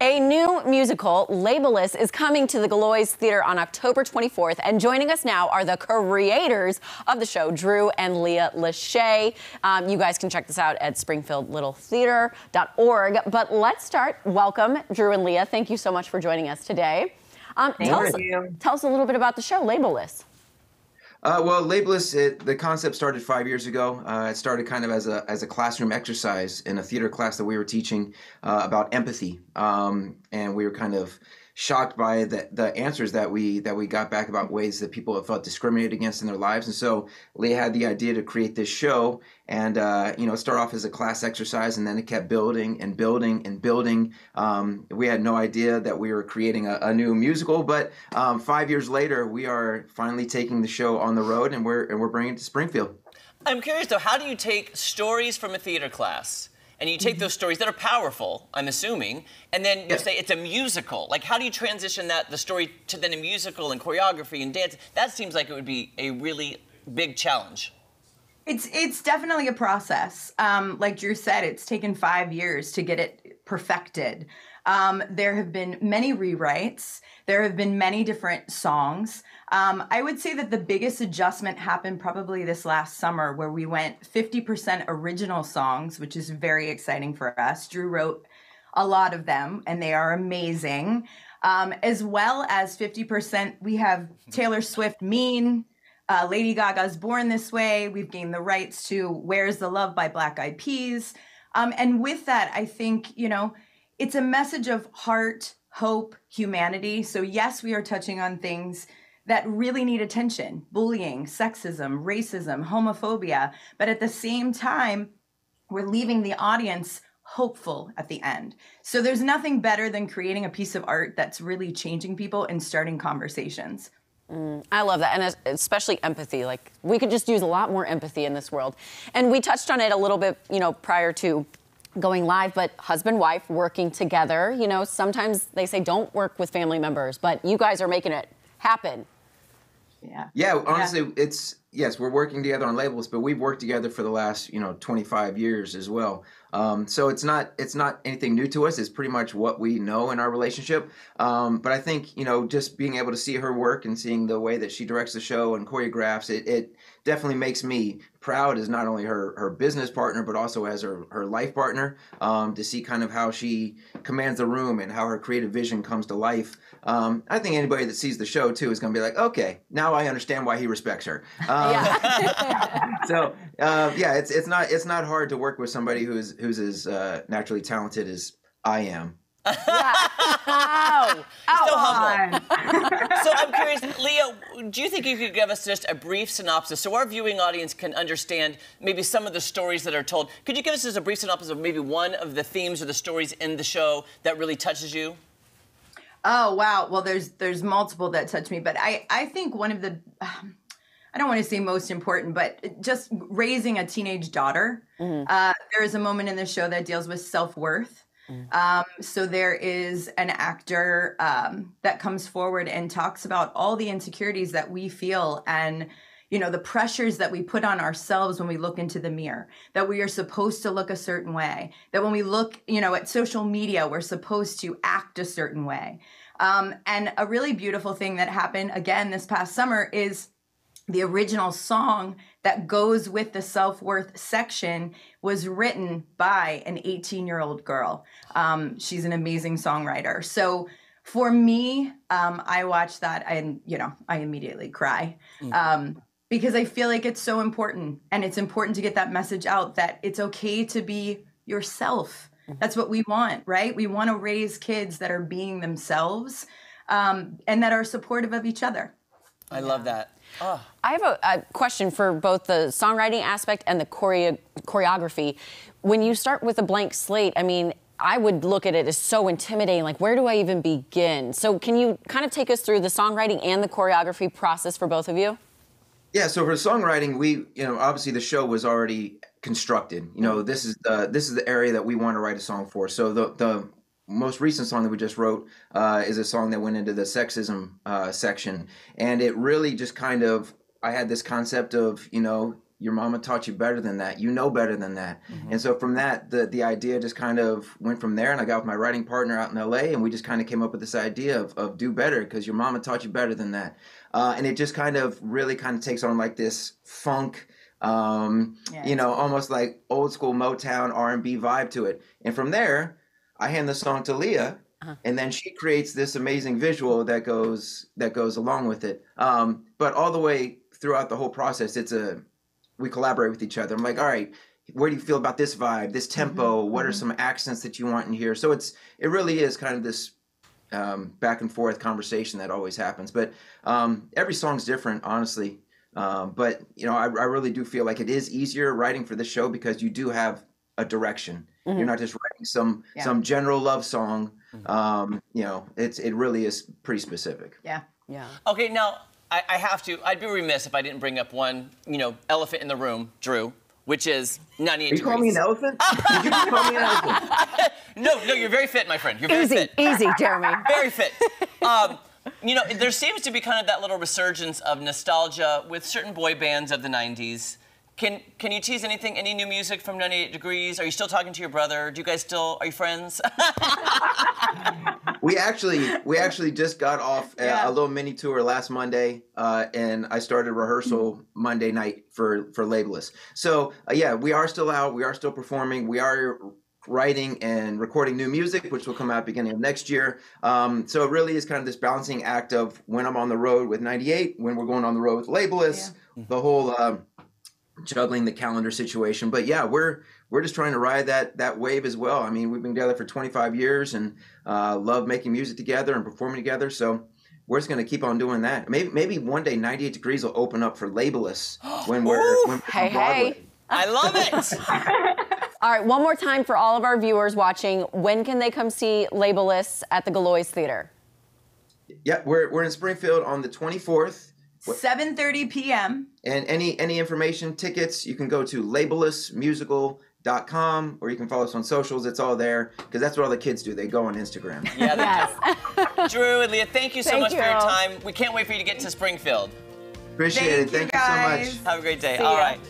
A new musical, Labelless, is coming to the Gillioz Theatre on October 24th, and joining us now are the creators of the show, Drew and Lea Lachey. You guys can check this out at springfieldlittletheater.org. But let's start. Welcome, Drew and Lea. Thank you so much for joining us today. Tell us a little bit about the show, Labelless. Well, Labelless, the concept started 5 years ago. It started kind of as a classroom exercise in a theater class that we were teaching about empathy, and we were kind of shocked by the answers that we got back about ways that people have felt discriminated against in their lives. And so Lea had the idea to create this show and start off as a class exercise, and then it kept building and building and building. We had no idea that we were creating a new musical, but 5 years later, we are finally taking the show on the road, and we're bringing it to Springfield. I'm curious though, how do you take stories from a theater class and you take those stories that are powerful, I'm assuming, and then you say it's a musical? Like, how do you transition the story to then a musical and choreography and dance? That seems like it would be a really big challenge. It's definitely a process. Like Drew said, it's taken 5 years to get it perfected. There have been many rewrites. There have been many different songs. I would say that the biggest adjustment happened probably this last summer, where we went 50% original songs, which is very exciting for us. Drew wrote a lot of them, and they are amazing. As well as 50%, we have Taylor Swift, Mean, Lady Gaga's Born This Way. We've gained the rights to Where's the Love by Black Eyed Peas. And with that, I think, it's a message of heart, hope, humanity. So yes, we are touching on things that really need attention: bullying, sexism, racism, homophobia. But at the same time, we're leaving the audience hopeful at the end. So there's nothing better than creating a piece of art that's really changing people and starting conversations. I love that, and especially empathy. Like, we could just use a lot more empathy in this world. And we touched on it a little bit, prior to going live, but husband, wife working together. Sometimes they say don't work with family members, but you guys are making it happen. Yeah, honestly, yes, we're working together on Labelless, but we've worked together for the last, 25 years as well. So it's not anything new to us. It's pretty much what we know in our relationship. But I think, just being able to see her work and seeing the way that she directs the show and choreographs, it definitely makes me proud as not only her business partner, but also as her life partner, to see kind of how she commands the room and how her creative vision comes to life. I think anybody that sees the show too is going to be like, okay, now I understand why he respects her. So it's not hard to work with somebody who's as naturally talented as I am. So humble. So I'm curious, Lea, do you think you could give us just a brief synopsis so our viewing audience can understand maybe some of the stories that are told? Could you give us just a brief synopsis of maybe one of the themes or the stories in the show that really touches you? Oh, wow. Well, there's multiple that touch me, but I think one of the, I don't want to say most important, but just raising a teenage daughter. There is a moment in the show that deals with self-worth. So there is an actor that comes forward and talks about all the insecurities that we feel and, the pressures that we put on ourselves when we look into the mirror, that we are supposed to look a certain way, that when we look, at social media, we're supposed to act a certain way. And a really beautiful thing that happened again this past summer is the original song that goes with the self-worth section was written by an 18-year-old girl. She's an amazing songwriter. So for me, I watch that and, I immediately cry. Because I feel like it's so important, and it's important to get that message out that it's okay to be yourself. That's what we want, right? We want to raise kids that are being themselves, and that are supportive of each other. I love that. Oh. I have a question for both the songwriting aspect and the choreography. When you start with a blank slate, I would look at it as so intimidating. Like, where do I even begin? So can you kind of take us through the songwriting and the choreography process for both of you? Yeah, so for songwriting, we, obviously the show was already constructed. This is the area that we want to write a song for. So the most recent song that we just wrote is a song that went into the sexism section, and it really just kind of, I had this concept of, your mama taught you better than that. You know better than that. And so from that, the idea just kind of went from there. And I got with my writing partner out in LA, and we just kind of came up with this idea of do better because your mama taught you better than that. And it just kind of really kind of takes on like this funk, you know, almost like old school Motown R&B vibe to it. And from there, I hand the song to Leah, and then she creates this amazing visual that goes along with it. But all the way throughout the whole process, we collaborate with each other. I'm like, all right, where do you feel about this vibe, this tempo? What are some accents that you want in here? So it really is kind of this back and forth conversation that always happens. But every song's different, honestly. But you know, I really do feel like it is easier writing for this show because you do have a direction. You're not just writing some general love song. You know, it really is pretty specific. Yeah. Okay, now I have to. I'd be remiss if I didn't bring up one, you know, elephant in the room, Drew, which is 98 degrees. You call me an elephant? Did you just call me an elephant? No, you're very fit, my friend. You're very fit. Easy, Jeremy. Very fit. You know, there seems to be kind of that little resurgence of nostalgia with certain boy bands of the 90s. Can you tease anything, any new music from 98 Degrees? Are you still talking to your brother? Are you friends? We actually just got off a little mini tour last Monday, and I started rehearsal Monday night for Labeless. So yeah, we are still out. We are still performing. We are writing and recording new music, which will come out beginning of next year. So it really is kind of this balancing act of when I'm on the road with 98, when we're going on the road with Labeless, the whole juggling the calendar situation. But yeah, we're just trying to ride that wave as well. I mean, we've been together for 25 years and love making music together and performing together. So we're just going to keep on doing that. Maybe one day 98 Degrees will open up for Labeless when we're on Broadway. I love it. All right, one more time for all of our viewers watching. When can they come see Labeless at the Gillioz Theatre? Yeah, we're in Springfield on the 24th. 7:30 p.m. And any information, tickets, you can go to labellessmusical.com, or you can follow us on socials. It's all there, because that's what all the kids do. They go on Instagram. Yeah, they do. Drew and Leah, thank you so much for your time. We can't wait for you to get to Springfield. Appreciate it. Thank you so much. Have a great day. See All ya. right.